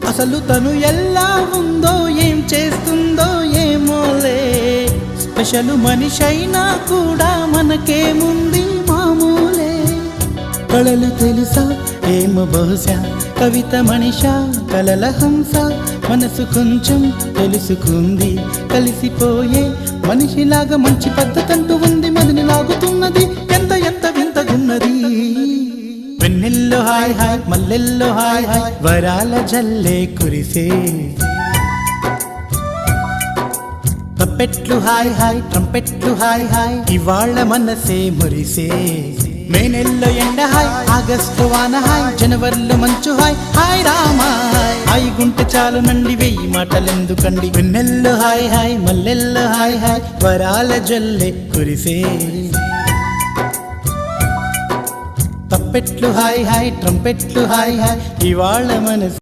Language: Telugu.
అసలు తను ఎలా ఉందో ఏం చేస్తుందో ఏమోలే, స్పెషల్ మనిషైనా కూడా మనకేముంది మామూలే. కళలు తెలుసా ఏమో బహుశా, కవిత మనిషా కలల హంస, మనసు కొంచెం తెలుసుకుంది కలిసిపోయే మనిషిలాగా, మంచి పద్ధతంటూ ఉంది మదిని లాగుతున్నది, ఎంత ఎంత వింతగున్నది. వెన్నెల్లో హాయ్ హాయ్ మల్లెల్లో హాయ్ హాయ్, వరాల జల్లే కురిసే. తప్పెట్లు హాయ్ హాయ్ ట్రంపెట్లు హాయ్ హాయ్, ఇవాళ మనసే మురిసే. మే నెల్లో ఎండ హాయ్, ఆగస్టు వాన హాయ్, జనవరిలో మంచు హాయ్, హాయ్ రామా హాయ్ గుంటె చాలు నండి వెయ్యి మాటలెందుకండి. వెన్నెల్లో హాయ్ హాయ్ మల్లెల్లో హాయ్ హాయ్, వరాల జల్లే కురిసే. తప్పెట్లు హాయ్ హాయ్ ట్రంపెట్లు హాయ్ హాయ్, ఇవాళ మనసు